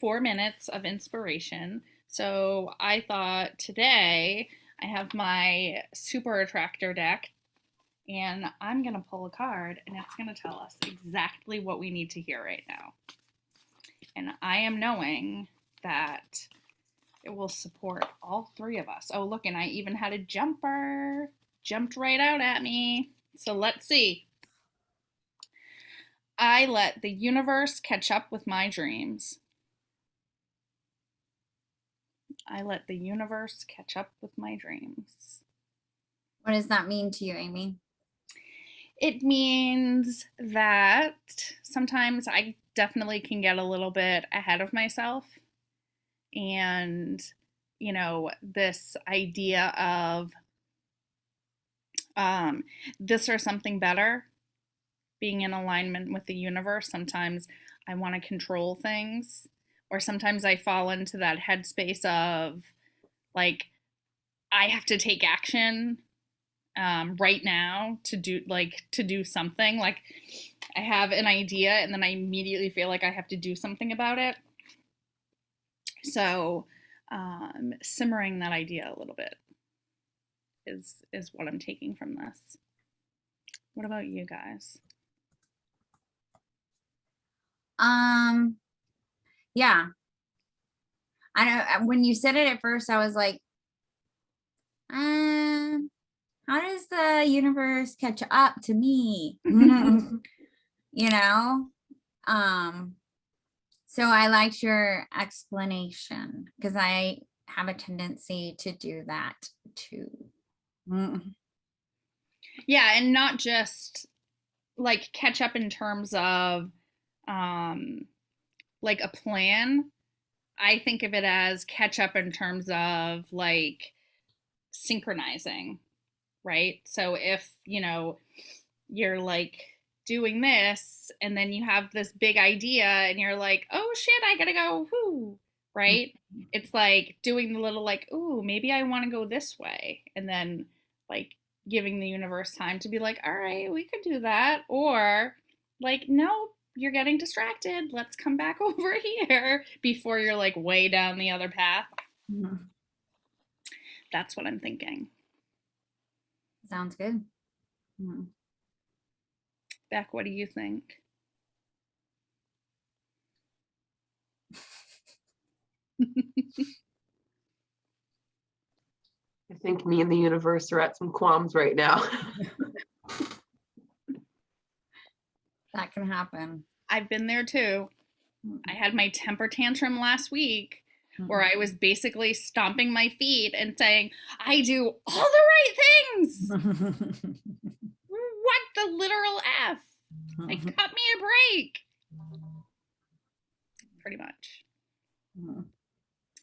4 minutes of inspiration. So I thought today I have my super attractor deck and I'm going to pull a card and it's going to tell us exactly what we need to hear right now. And I am knowing that it will support all three of us. Oh, look, and I even had a jumper. Jumped right out at me. So let's see. I let the universe catch up with my dreams. I let the universe catch up with my dreams. What does that mean to you, Amy? It means that sometimes I definitely can get a little bit ahead of myself. And, you know, this idea of this or something better, being in alignment with the universe. Sometimes I want to control things, or sometimes I fall into that headspace of like, I have to take action right now to do something. Like I have an idea and then I immediately feel like I have to do something about it. So simmering that idea a little bit is what I'm taking from this. What about you guys? Yeah. I know when you said it at first, I was like, how does the universe catch up to me? You know? So I liked your explanation because I have a tendency to do that too. Yeah, and not just like catch up in terms of like a plan. I think of it as catch up in terms of like synchronizing, right? So if, you know, you're like doing this and then you have this big idea and you're like, oh shit, I gotta go, whoo, right? It's like doing the little like, ooh, maybe I want to go this way. And then like giving the universe time to be like, all right, we could do that. Or like, no, you're getting distracted. Let's come back over here before you're like way down the other path. Mhm. That's what I'm thinking. Sounds good. Mhm. Beck, what do you think? I think me and the universe are at some qualms right now. That can happen. I've been there too. I had my temper tantrum last week where I was basically stomping my feet and saying, I do all the right things. What the literal F? Like, cut me a break. Pretty much.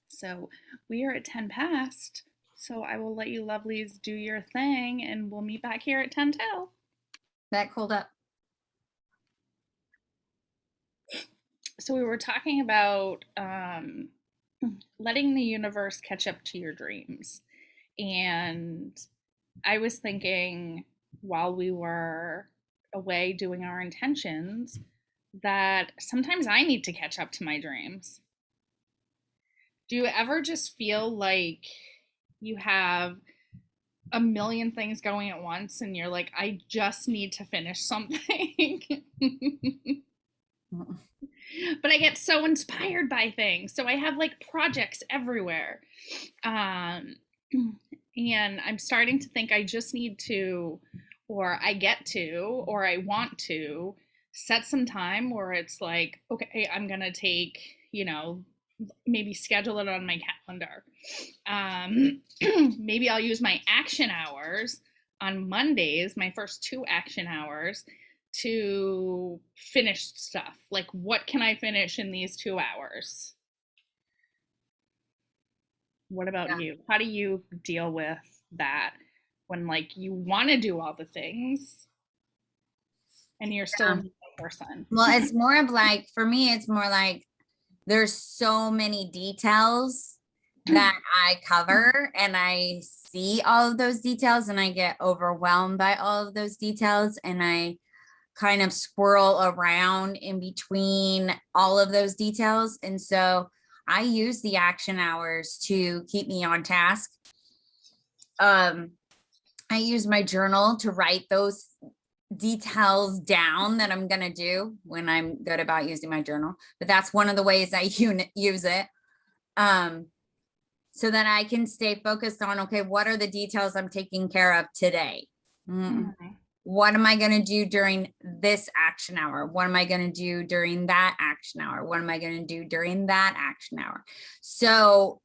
So we are at 10 past. So I will let you lovelies do your thing and we'll meet back here at 10 till. That cold up. So we were talking about letting the universe catch up to your dreams. And I was thinking while we were away doing our intentions that sometimes I need to catch up to my dreams. Do you ever just feel like you have a million things going at once and you're like, I just need to finish something? But I get so inspired by things. So I have like projects everywhere. And I'm starting to think I just need to, or I get to, or I want to set some time where it's like, okay, I'm going to take, you know, maybe schedule it on my calendar. Maybe I'll use my action hours on Mondays, my first 2 action hours, to finish stuff. Like, what can I finish in these 2 hours? What about you? How do you deal with that when like you want to do all the things and you're still a person? Well, it's more of like, for me, it's more like there's so many details that I cover and I see all of those details and I get overwhelmed by all of those details and I kind of swirl around in between all of those details. And so I use the action hours to keep me on task. I use my journal to write those details down that I'm going to do when I'm good about using my journal. But that's one of the ways I use it. So that I can stay focused on, okay, what are the details I'm taking care of today? What am I going to do during this action hour? What am I going to do during that action hour? What am I going to do during that action hour? So,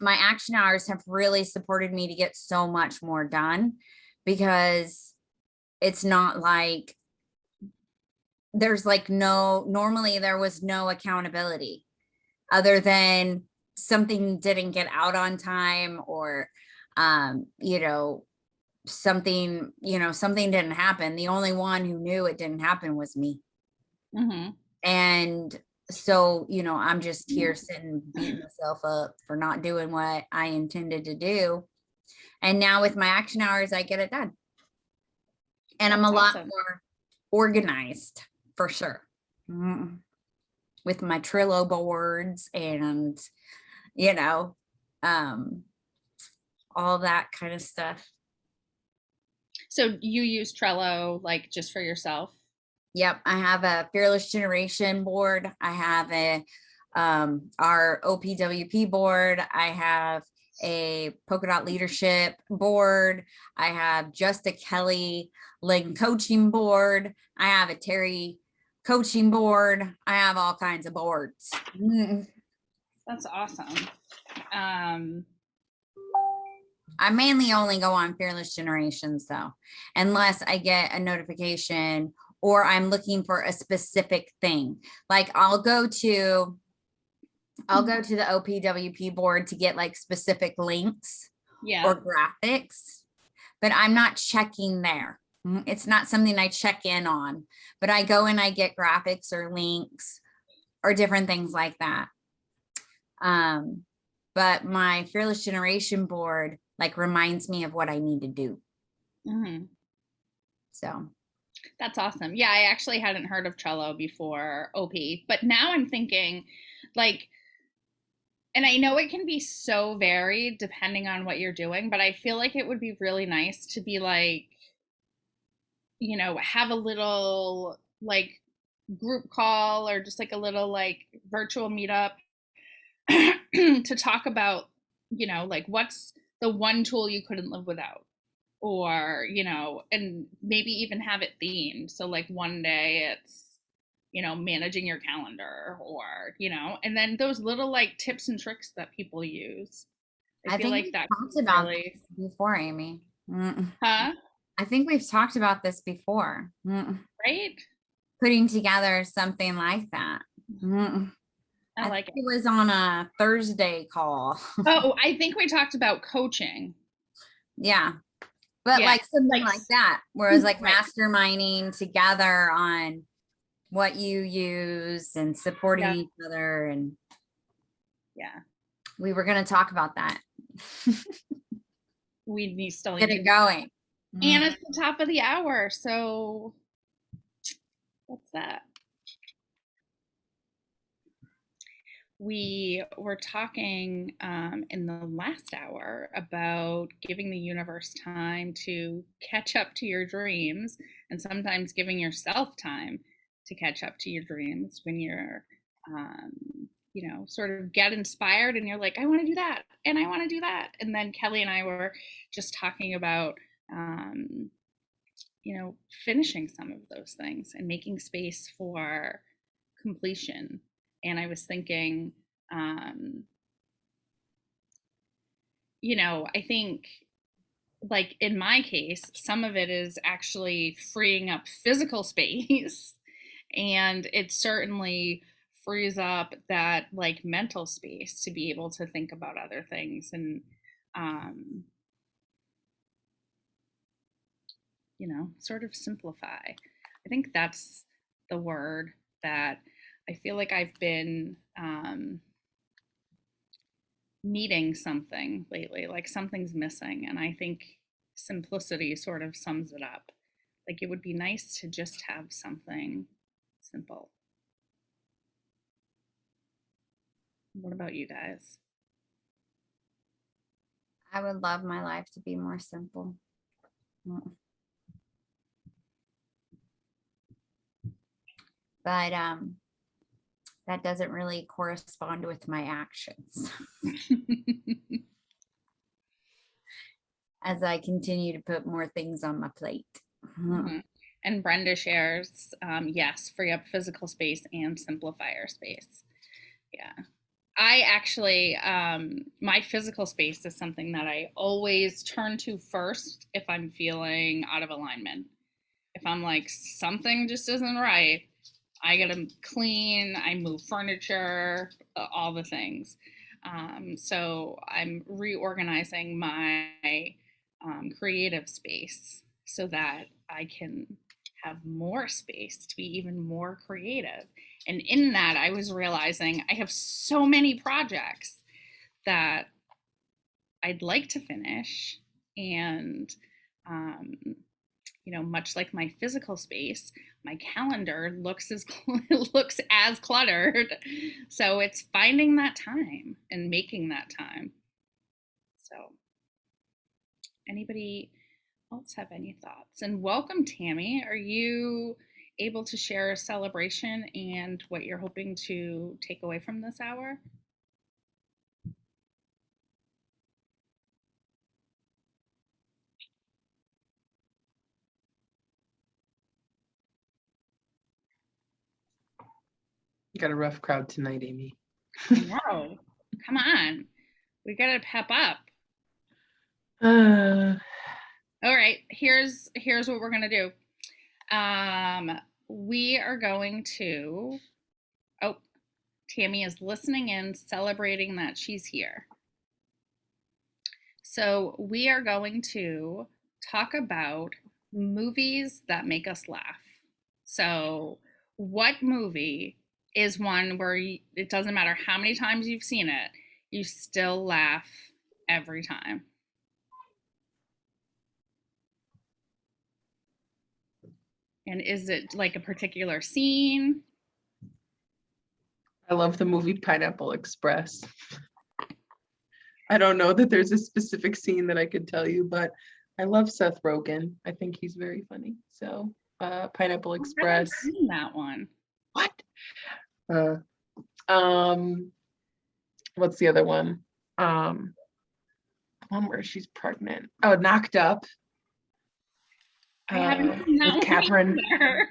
my action hours have really supported me to get so much more done, because it's not like there's like normally there was no accountability other than something didn't get out on time, or, something didn't happen. The only one who knew it didn't happen was me. And so, I'm just here sitting, beating myself up for not doing what I intended to do. And now with my action hours, I get it done. And I'm a lot more organized, for sure. With my Trello boards and, all that kind of stuff. So you use Trello like just for yourself? Yep. I have a Fearless Generation board. I have our OPWP board. I have a Polka Dot Leadership board. I have just a Kelly Ling coaching board. I have a Terry coaching board. I have all kinds of boards. That's awesome. I mainly only go on Fearless Generations though, unless I get a notification or I'm looking for a specific thing. Like I'll go to the OPWP board to get like specific links or graphics, but I'm not checking there. It's not something I check in on, but I go and I get graphics or links or different things like that. But my Fearless Generation board like reminds me of what I need to do. So that's awesome. Yeah, I actually hadn't heard of Trello before OP, but now I'm thinking like, and I know it can be so varied depending on what you're doing, but I feel like it would be really nice to be like, have a little like group call or just like a little like virtual meetup to talk about, like what's the one tool you couldn't live without, or, and maybe even have it themed. So like one day it's, managing your calendar, or, and then those little like tips and tricks that people use. I feel think like that talked about this before, Amy. Huh? I think we've talked about this before. Right? Putting together something like that. I like it was on a Thursday call. Oh, I think we talked about coaching. Yeah. But like something like that, where it's like masterminding together on what you use and supporting each other. And we were going to talk about that. We still get it going. And it's the top of the hour. So what's that? We were talking in the last hour about giving the universe time to catch up to your dreams, and sometimes giving yourself time to catch up to your dreams when you're, sort of get inspired and you're like, I want to do that and I want to do that. And then Kelly and I were just talking about, finishing some of those things and making space for completion. And I was thinking, I think like in my case, some of it is actually freeing up physical space and it certainly frees up that like mental space to be able to think about other things and, sort of simplify. I think that's the word that I feel like I've been needing something lately, like something's missing. And I think simplicity sort of sums it up. Like it would be nice to just have something simple. What about you guys? I would love my life to be more simple. But that doesn't really correspond with my actions as I continue to put more things on my plate. Mhm. And Brenda shares, yes, free up physical space and simplify our space. Yeah. I actually, my physical space is something that I always turn to first if I'm feeling out of alignment. If I'm like, something just isn't right, I gotta clean, I move furniture, all the things. So I'm reorganizing my creative space so that I can have more space to be even more creative. And in that, I was realizing I have so many projects that I'd like to finish. And, um, much like my physical space, my calendar looks as looks as cluttered. So it's finding that time and making that time. So, anybody else have any thoughts? And welcome, Tammy. Are you able to share a celebration and what you're hoping to take away from this hour? You got a rough crowd tonight, Amy. I know. Come on. We got to pep up. Uh, All right, here's what we're going to do. We are going to, oh, Tammy is listening in, celebrating that she's here. So we are going to talk about movies that make us laugh. So what movie is one where it doesn't matter how many times you've seen it, you still laugh every time? And is it like a particular scene? I love the movie Pineapple Express. I don't know that there's a specific scene that I could tell you, but I love Seth Rogen. I think he's very funny. So Pineapple Express. I haven't seen that one. What? What's the other one? The one where she's pregnant. Oh, Knocked Up. I haven't seen that with Catherine.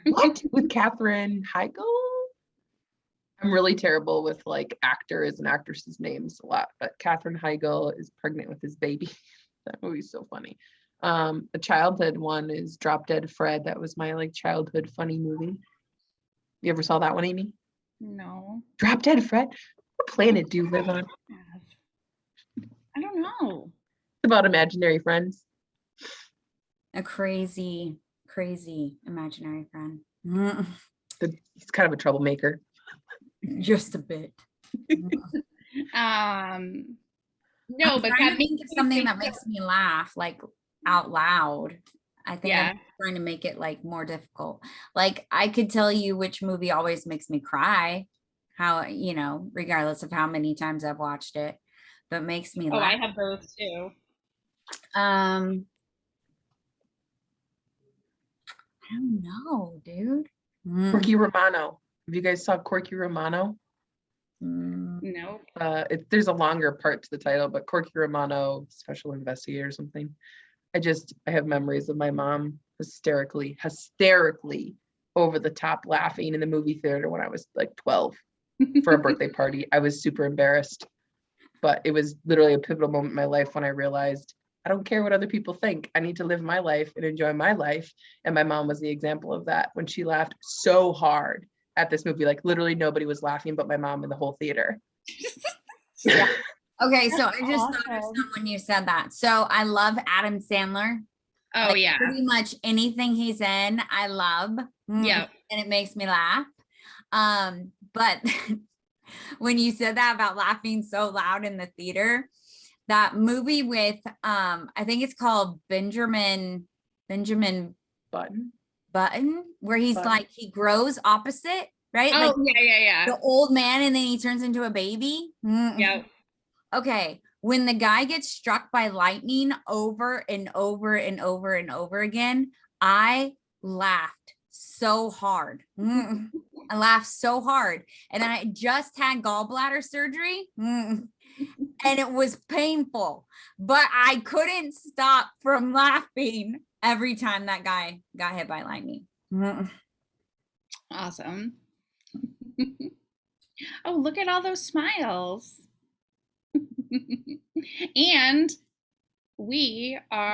What? With Katherine Heigl? I'm really terrible with like actors and actresses' names a lot, but Katherine Heigl is pregnant with his baby. That movie's so funny. A childhood one is Drop Dead Fred. That was my like childhood funny movie. You ever saw that one, Amy? No. Drop Dead Fred? What planet do you live on? I don't know. It's about imaginary friends. A crazy imaginary friend. He's kind of a troublemaker. Just a bit. No, but that means something that makes me laugh like out loud. I think Yeah. I'm trying to make it like more difficult. Like I could tell you which movie always makes me cry, how, regardless of how many times I've watched it, but makes me Oh, laugh. I have those too. I don't know, dude. Corky Romano. Have you guys saw Corky Romano? No. There's a longer part to the title, but Corky Romano, Special Investigator or something. I have memories of my mom hysterically over the top laughing in the movie theater when I was like 12 for a birthday party. I was super embarrassed, but it was literally a pivotal moment in my life when I realized I don't care what other people think. I need to live my life and enjoy my life. And my mom was the example of that when she laughed so hard at this movie. Like literally nobody was laughing but my mom in the whole theater. Yeah. Okay, so I just awesome. thought of something when you said that. So I love Adam Sandler. Oh, like, yeah. Pretty much anything he's in, I love. Yeah. And it makes me laugh. But when you said that about laughing so loud in the theater, that movie with I think it's called Benjamin Button. button where he's Button. like, he grows opposite, right? Oh, Like yeah. the old man and then he turns into a baby. Yep. Okay. When the guy gets struck by lightning over and over and over and over again, I laughed so hard. I laughed so hard. And I just had gallbladder surgery. And it was painful, but I couldn't stop from laughing every time that guy got hit by lightning. Awesome. Oh, look at all those smiles. And we are